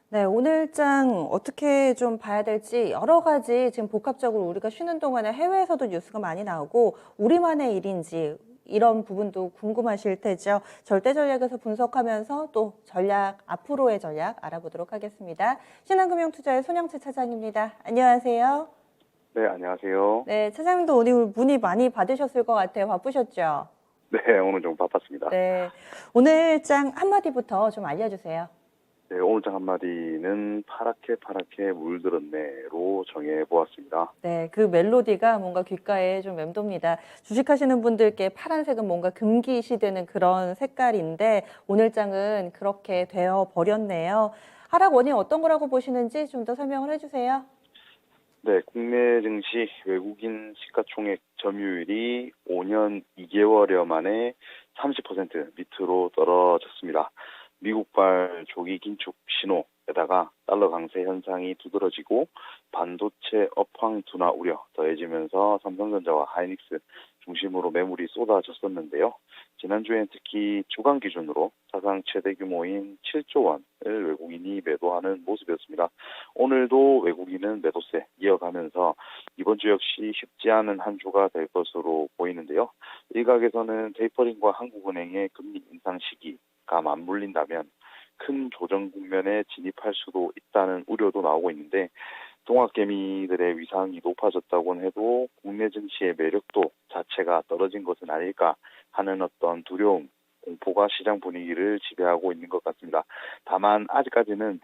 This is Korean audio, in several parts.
네, 오늘장 어떻게 좀 봐야 될지 여러 가지 지금 복합적으로 우리가 쉬는 동안에 해외에서도 뉴스가 많이 나오고 우리만의 일인지 이런 부분도 궁금하실 테죠. 절대 전략에서 분석하면서 또 전략, 앞으로의 전략 알아보도록 하겠습니다. 신한금융투자의 손영채 차장입니다. 안녕하세요. 네, 안녕하세요. 네, 차장님도 오늘 문의 많이 받으셨을 것 같아요. 바쁘셨죠? 네, 오늘 좀 바빴습니다. 네, 오늘장 한마디부터 좀 알려주세요. 네, 오늘장 한마디는 파랗게 파랗게 물들었네로 정해보았습니다. 네, 그 멜로디가 뭔가 귓가에 좀 맴돕니다. 주식하시는 분들께 파란색은 뭔가 금기시되는 그런 색깔인데 오늘장은 그렇게 되어 버렸네요. 하락 원인 어떤 거라고 보시는지 좀 더 설명을 해주세요. 네, 국내 증시 외국인 시가총액 점유율이 5년 2개월여 만에 30% 밑으로 떨어졌습니다. 미국발 조기 긴축 신호에다가 달러 강세 현상이 두드러지고 반도체 업황 둔화 우려 더해지면서 삼성전자와 하이닉스 중심으로 매물이 쏟아졌었는데요. 지난주엔 특히 주간 기준으로 사상 최대 규모인 7조 원을 외국인이 매도하는 모습이었습니다. 오늘도 외국인은 매도세 이어가면서 이번 주 역시 쉽지 않은 한 주가 될 것으로 보이는데요. 일각에서는 테이퍼링과 한국은행의 금리 인상 시기가 맞물린다면 큰 조정 국면에 진입할 수도 있다는 우려도 나오고 있는데 동학개미들의 위상이 높아졌다고는 해도 국내 증시의 매력도 자체가 떨어진 것은 아닐까 하는 어떤 두려움, 공포가 시장 분위기를 지배하고 있는 것 같습니다. 다만 아직까지는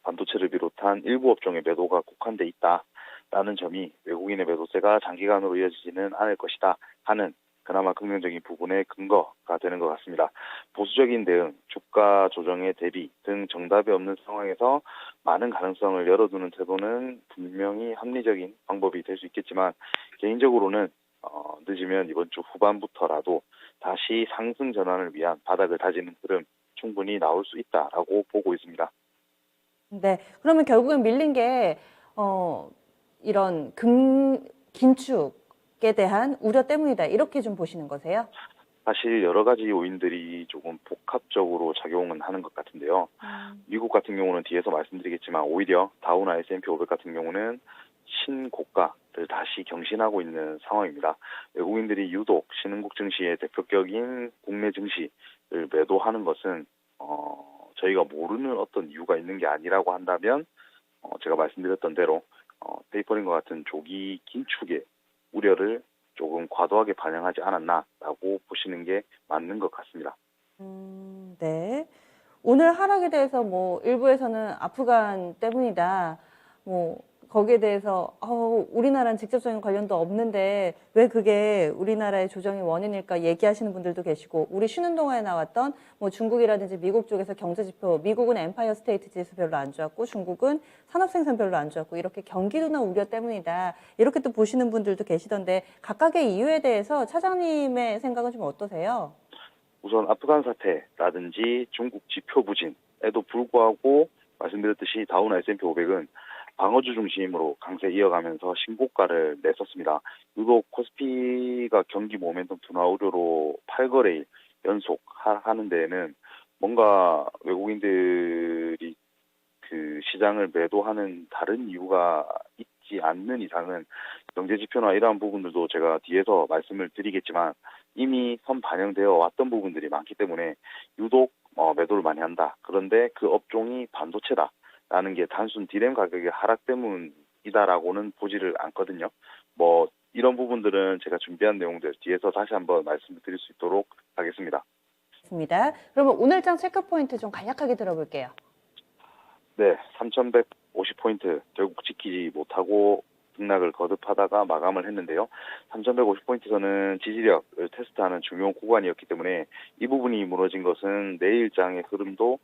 반도체를 비롯한 일부 업종의 매도가 국한돼 있다라는 점이 외국인의 매도세가 장기간으로 이어지지는 않을 것이다 하는 그나마 긍정적인 부분의 근거가 되는 것 같습니다. 보수적인 대응, 주가 조정의 대비 등 정답이 없는 상황에서 많은 가능성을 열어두는 태도는 분명히 합리적인 방법이 될 수 있겠지만 개인적으로는 늦으면 이번 주 후반부터라도 다시 상승 전환을 위한 바닥을 다지는 흐름 충분히 나올 수 있다라고 보고 있습니다. 네, 그러면 결국엔 밀린 게 이런 긴축에 대한 우려 때문이다. 이렇게 좀 보시는 거세요? 사실 여러 가지 요인들이 조금 복합적으로 작용은 하는 것 같은데요. 미국 같은 경우는 뒤에서 말씀드리겠지만 오히려 다우나 S&P 500 같은 경우는 신고가를 다시 경신하고 있는 상황입니다. 외국인들이 유독 신흥국 증시의 대표격인 국내 증시를 매도하는 것은 저희가 모르는 어떤 이유가 있는 게 아니라고 한다면 제가 말씀드렸던 대로 테이퍼링과 같은 조기 긴축의 우려를 조금 과도하게 반영하지 않았나라고 보시는 게 맞는 것 같습니다. 네. 오늘 하락에 대해서 뭐 일부에서는 아프간 때문이다. 뭐 거기에 대해서 우리나라는 직접적인 관련도 없는데 왜 그게 우리나라의 조정의 원인일까 얘기하시는 분들도 계시고 우리 쉬는 동안에 나왔던 뭐 중국이라든지 미국 쪽에서 경제 지표, 미국은 엠파이어 스테이트 지수 별로 안 좋았고 중국은 산업 생산 별로 안 좋았고 이렇게 경기 둔화 우려 때문이다. 이렇게 또 보시는 분들도 계시던데 각각의 이유에 대해서 차장님의 생각은 좀 어떠세요? 우선 아프간 사태라든지 중국 지표 부진에도 불구하고 말씀드렸듯이 다우나 S&P 500은 방어주 중심으로 강세 이어가면서 신고가를 냈었습니다. 유독 코스피가 경기 모멘텀 둔화 우려로 8거래일 연속 하는 데에는 뭔가 외국인들이 그 시장을 매도하는 다른 이유가 있지 않는 이상은 경제 지표나 이러한 부분들도 제가 뒤에서 말씀을 드리겠지만 이미 선 반영되어 왔던 부분들이 많기 때문에 유독 매도를 많이 한다. 그런데 그 업종이 반도체다라는 게 단순 디램 가격의 하락 때문이다라고는 보지를 않거든요. 뭐 이런 부분들은 제가 준비한 내용들 뒤에서 다시 한번 말씀을 드릴 수 있도록 하겠습니다. 좋습니다. 그러면 오늘장 체크 포인트 좀 간략하게 들어볼게요. 네, 3,150포인트 결국 지키지 못하고 등락을 거듭하다가 마감을 했는데요. 3,150포인트에서는 지지력을 테스트하는 중요한 구간이었기 때문에 이 부분이 무너진 것은 내일장의 흐름도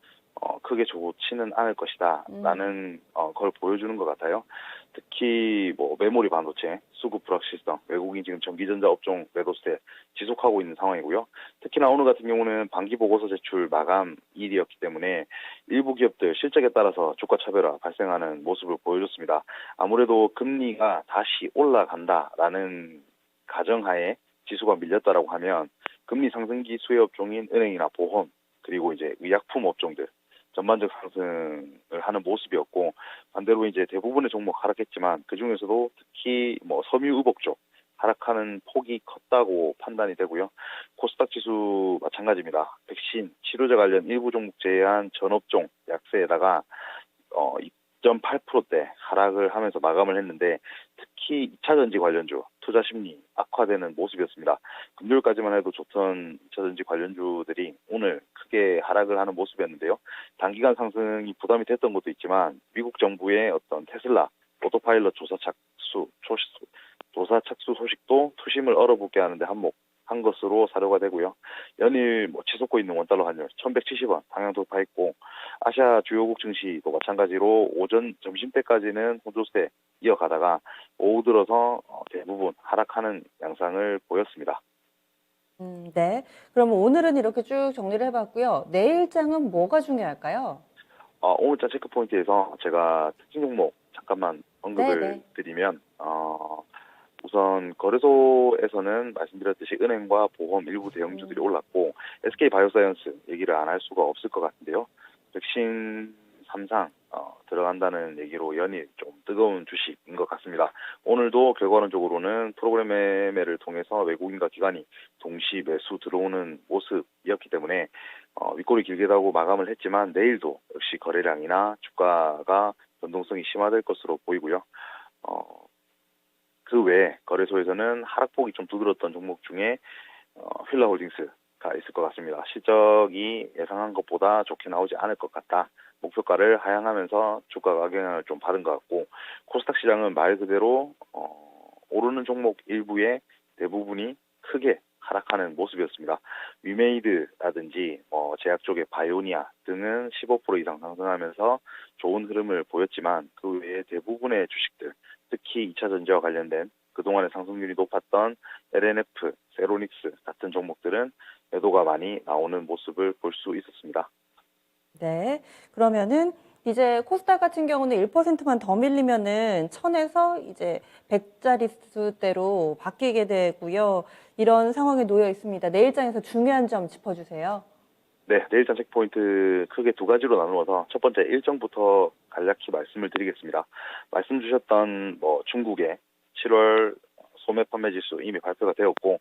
크게 좋지는 않을 것이다 라는 걸 보여주는 것 같아요. 특히 뭐 메모리 반도체, 수급 불확실성, 외국인 지금 전기전자 업종 매도세 지속하고 있는 상황이고요. 특히나 오늘 같은 경우는 반기 보고서 제출 마감일이었기 때문에 일부 기업들 실적에 따라서 주가 차별화 발생하는 모습을 보여줬습니다. 아무래도 금리가 다시 올라간다라는 가정하에 지수가 밀렸다라고 하면 금리 상승기 수혜 업종인 은행이나 보험 그리고 이제 의약품 업종들 전반적 상승을 하는 모습이었고, 반대로 이제 대부분의 종목 하락했지만 그 중에서도 특히 뭐 섬유의복 쪽 하락하는 폭이 컸다고 판단이 되고요. 코스닥 지수 마찬가지입니다. 백신, 치료제 관련 일부 종목 제외한 전업종 약세에다가 2.8%대 하락을 하면서 마감을 했는데, 특히 2차전지 관련주 투자 심리 악화되는 모습이었습니다. 금요일까지만 해도 좋던 2차전지 관련주들이 오늘 크게 하락을 하는 모습이었는데요. 단기간 상승이 부담이 됐던 것도 있지만 미국 정부의 어떤 테슬라 오토파일럿 조사 착수 소식도 투심을 얼어붙게 하는데 한몫한 것으로 사료가 되고요. 연일 치솟고 있는 원달러 환율 1170원 방향 돌파했고, 아시아 주요국 증시도 마찬가지로 오전 점심때까지는 호조세 이어가다가 오후 들어서 대부분 하락하는 양상을 보였습니다. 네. 그러면 오늘은 이렇게 쭉 정리를 해봤고요. 내일장은 뭐가 중요할까요? 오늘자 체크포인트에서 제가 특징 종목 잠깐만 언급을 네네. 드리면, 우선 거래소에서는 말씀드렸듯이 은행과 보험 일부 대형주들이 올랐고, SK바이오사이언스 얘기를 안 할 수가 없을 것 같은데요. 백신 3상 들어간다는 얘기로 연일 좀 뜨거운 주식인 것 같습니다. 오늘도 결과론적으로는 프로그램 매매를 통해서 외국인과 기관이 동시 매수 들어오는 모습이었기 때문에 윗골이 길게 다고 마감을 했지만, 내일도 역시 거래량이나 주가가 변동성이 심화될 것으로 보이고요. 그 외에 거래소에서는 하락폭이 좀 두드러졌던 종목 중에 휠라홀딩스가 있을 것 같습니다. 실적이 예상한 것보다 좋게 나오지 않을 것 같다. 목표가를 하향하면서 주가가 영향을 좀 받은 것 같고, 코스닥 시장은 말 그대로 오르는 종목 일부의 대부분이 크게 하락하는 모습이었습니다. 위메이드라든지 제약 쪽의 바이오니아 등은 15% 이상 상승하면서 좋은 흐름을 보였지만, 그 외에 대부분의 주식들, 특히 2차 전지와 관련된 그동안의 상승률이 높았던 LNF, 세로닉스 같은 종목들은 매도가 많이 나오는 모습을 볼 수 있었습니다. 네. 그러면은 이제 코스닥 같은 경우는 1%만 더 밀리면은 1000에서 이제 100자릿수대로 바뀌게 되고요. 이런 상황에 놓여 있습니다. 내일장에서 중요한 점 짚어주세요. 네, 내일장 체크포인트 크게 두 가지로 나누어서 첫 번째 일정부터 간략히 말씀을 드리겠습니다. 말씀 주셨던 중국의 7월 소매 판매 지수 이미 발표가 되었고,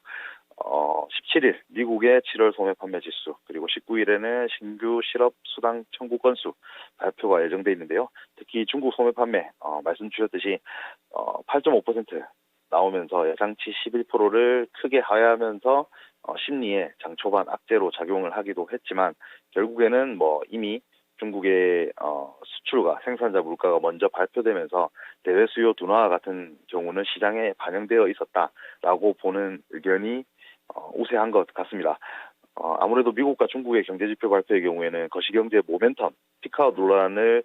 17일 미국의 7월 소매 판매 지수, 그리고 19일에는 신규 실업 수당 청구 건수 발표가 예정돼 있는데요. 특히 중국 소매 판매 말씀 주셨듯이 8.5% 나오면서 예상치 11%를 크게 하회하면서 심리에 장 초반 악재로 작용을 하기도 했지만, 결국에는 이미 중국의 수출과 생산자 물가가 먼저 발표되면서 대외 수요 둔화 같은 경우는 시장에 반영되어 있었다라고 보는 의견이 우세한 것 같습니다. 아무래도 미국과 중국의 경제지표 발표의 경우에는 거시경제 모멘텀, 피크아웃 논란을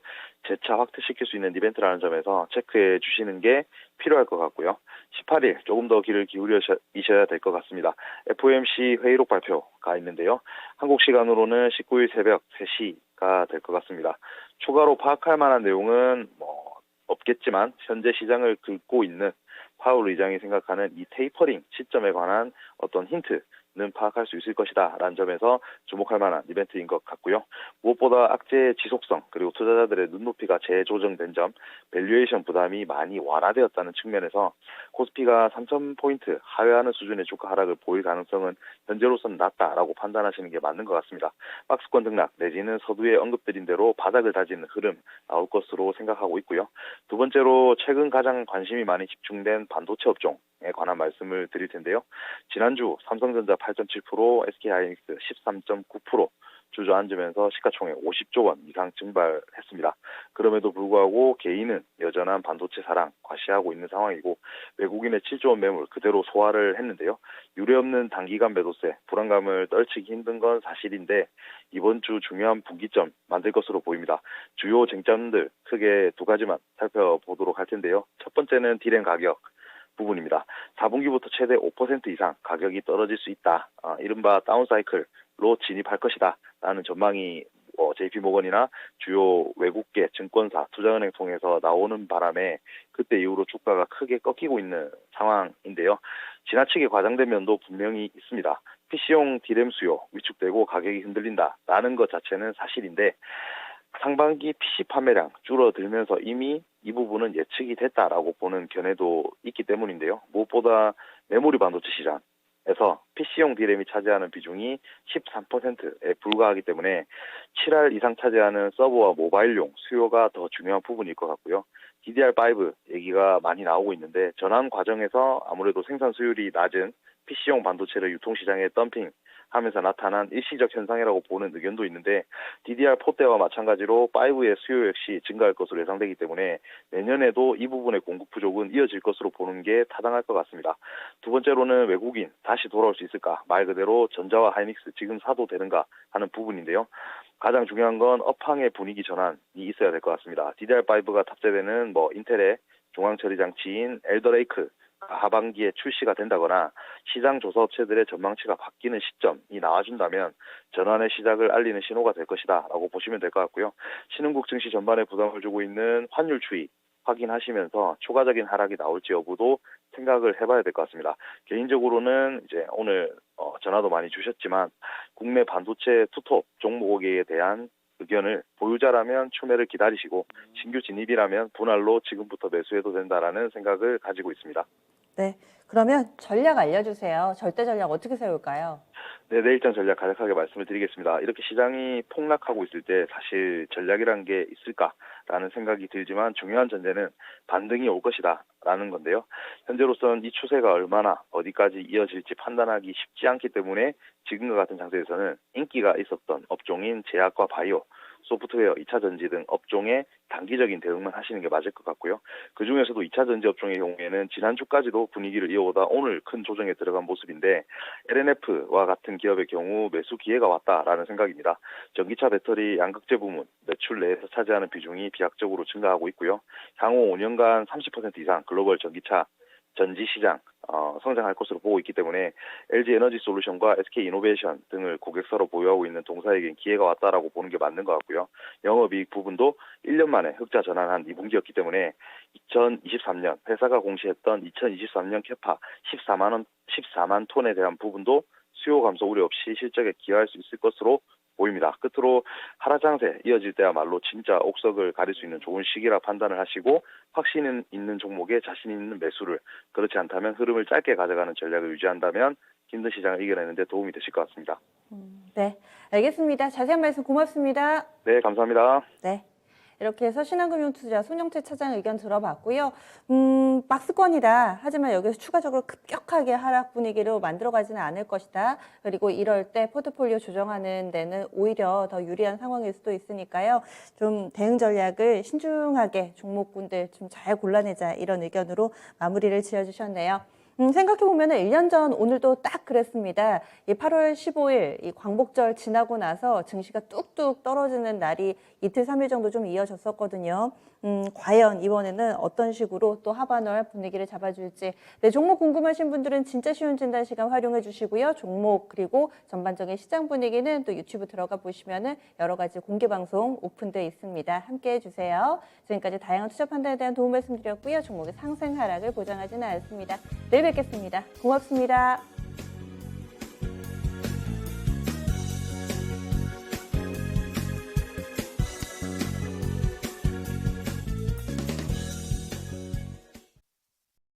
재차 확대시킬 수 있는 이벤트라는 점에서 체크해 주시는 게 필요할 것 같고요. 18일 조금 더 귀를 기울이셔야 될 것 같습니다. FOMC 회의록 발표가 있는데요. 한국 시간으로는 19일 새벽 3시가 될 것 같습니다. 추가로 파악할 만한 내용은 없겠지만, 현재 시장을 긁고 있는 파월 의장이 생각하는 이 테이퍼링 시점에 관한 어떤 힌트는 파악할 수 있을 것이다 라는 점에서 주목할 만한 이벤트인 것 같고요. 무엇보다 악재의 지속성, 그리고 투자자들의 눈높이가 재조정된 점, 밸류에이션 부담이 많이 완화되었다는 측면에서 코스피가 3,000포인트 하회하는 수준의 주가 하락을 보일 가능성은 현재로서는 낮다라고 판단하시는 게 맞는 것 같습니다. 박스권 등락 내지는 서두에 언급드린 대로 바닥을 다지는 흐름 나올 것으로 생각하고 있고요. 두 번째로 최근 가장 관심이 많이 집중된 반도체 업종에 관한 말씀을 드릴 텐데요. 지난주 삼성전자 8.7%, SK하이닉스 13.9% 주저앉으면서 시가총액 50조 원 이상 증발했습니다. 그럼에도 불구하고 개인은 여전한 반도체 사랑 과시하고 있는 상황이고, 외국인의 7조 원 매물 그대로 소화를 했는데요. 유례없는 단기간 매도세, 불안감을 떨치기 힘든 건 사실인데, 이번 주 중요한 분기점 만들 것으로 보입니다. 주요 쟁점들 크게 두 가지만 살펴보도록 할 텐데요. 첫 번째는 디램 가격 부분입니다. 4분기부터 최대 5% 이상 가격이 떨어질 수 있다. 이른바 다운사이클로 진입할 것이다 라는 전망이 JP모건이나 주요 외국계 증권사, 투자은행 통해서 나오는 바람에 그때 이후로 주가가 크게 꺾이고 있는 상황인데요. 지나치게 과장된 면도 분명히 있습니다. PC용 디램 수요 위축되고 가격이 흔들린다라는 것 자체는 사실인데, 상반기 PC 판매량 줄어들면서 이미 이 부분은 예측이 됐다라고 보는 견해도 있기 때문인데요. 무엇보다 메모리 반도체 시장에서 PC용 D램이 차지하는 비중이 13%에 불과하기 때문에 7할 이상 차지하는 서버와 모바일용 수요가 더 중요한 부분일 것 같고요. DDR5 얘기가 많이 나오고 있는데 전환 과정에서 아무래도 생산 수율이 낮은 PC용 반도체를 유통시장에 덤핑하면서 나타난 일시적 현상이라고 보는 의견도 있는데 DDR4 때와 마찬가지로 5의 수요 역시 증가할 것으로 예상되기 때문에 내년에도 이 부분의 공급 부족은 이어질 것으로 보는 게 타당할 것 같습니다. 두 번째로는 외국인 다시 돌아올 수 있을까? 말 그대로 전자와 하이닉스 지금 사도 되는가 하는 부분인데요. 가장 중요한 건 업황의 분위기 전환이 있어야 될 것 같습니다. DDR5가 탑재되는 인텔의 중앙 처리 장치인 엘더레이크 하반기에 출시가 된다거나 시장 조사 업체들의 전망치가 바뀌는 시점이 나와준다면 전환의 시작을 알리는 신호가 될 것이다 라고 보시면 될 것 같고요. 신흥국 증시 전반에 부담을 주고 있는 환율 추이 확인하시면서 추가적인 하락이 나올지 여부도 생각을 해봐야 될 것 같습니다. 개인적으로는 이제 오늘 전화도 많이 주셨지만 국내 반도체 투톱 종목에 대한 의견을 보유자라면 추매를 기다리시고 신규 진입이라면 분할로 지금부터 매수해도 된다라는 생각을 가지고 있습니다. 네. 그러면 전략 알려주세요. 절대 전략 어떻게 세울까요? 네, 내일장 전략 간략하게 말씀을 드리겠습니다. 이렇게 시장이 폭락하고 있을 때 사실 전략이란 게 있을까라는 생각이 들지만 중요한 전제는 반등이 올 것이다라는 건데요. 현재로서는 이 추세가 얼마나 어디까지 이어질지 판단하기 쉽지 않기 때문에 지금과 같은 장세에서는 인기가 있었던 업종인 제약과 바이오, 소프트웨어, 2차 전지 등 업종에 단기적인 대응만 하시는 게 맞을 것 같고요. 그중에서도 2차 전지 업종의 경우에는 지난주까지도 분위기를 이어오다 오늘 큰 조정에 들어간 모습인데 LNF와 같은 기업의 경우 매수 기회가 왔다라는 생각입니다. 전기차 배터리 양극재 부문 매출 내에서 차지하는 비중이 비약적으로 증가하고 있고요. 향후 5년간 30% 이상 글로벌 전기차 전지 시장 성장할 것으로 보고 있기 때문에 LG 에너지 솔루션과 SK 이노베이션 등을 고객사로 보유하고 있는 동사에겐 기회가 왔다라고 보는 게 맞는 것 같고요. 영업이익 부분도 1년 만에 흑자 전환한 2분기였기 때문에 2023년 회사가 공시했던 2023년 캐파 14만 톤에 대한 부분도 수요 감소 우려 없이 실적에 기여할 수 있을 것으로 보입니다. 끝으로 하락 장세 이어질 때야말로 진짜 옥석을 가릴 수 있는 좋은 시기라 판단을 하시고 확신 있는 종목에 자신 있는 매수를, 그렇지 않다면 흐름을 짧게 가져가는 전략을 유지한다면 힘든 시장을 이겨내는 데 도움이 되실 것 같습니다. 네, 알겠습니다. 자세한 말씀 고맙습니다. 네, 감사합니다. 네. 이렇게 해서 신한금융투자 손영채 차장 의견 들어봤고요. 박스권이다. 하지만 여기서 추가적으로 급격하게 하락 분위기로 만들어가지는 않을 것이다. 그리고 이럴 때 포트폴리오 조정하는 데는 오히려 더 유리한 상황일 수도 있으니까요. 좀 대응 전략을 신중하게 종목군들 좀 잘 골라내자, 이런 의견으로 마무리를 지어주셨네요. 생각해보면 1년 전 오늘도 딱 그랬습니다. 이 8월 15일 이 광복절 지나고 나서 증시가 뚝뚝 떨어지는 날이 이틀, 3일 정도 좀 이어졌었거든요. 과연 이번에는 어떤 식으로 또 하반월 분위기를 잡아줄지. 네, 종목 궁금하신 분들은 진짜 쉬운 진단 시간 활용해 주시고요. 종목 그리고 전반적인 시장 분위기는 또 유튜브 들어가 보시면은 여러 가지 공개 방송 오픈되어 있습니다. 함께 해주세요. 지금까지 다양한 투자 판단에 대한 도움 말씀드렸고요. 종목의 상승 하락을 보장하지는 않습니다. 내일 뵙겠습니다. 고맙습니다.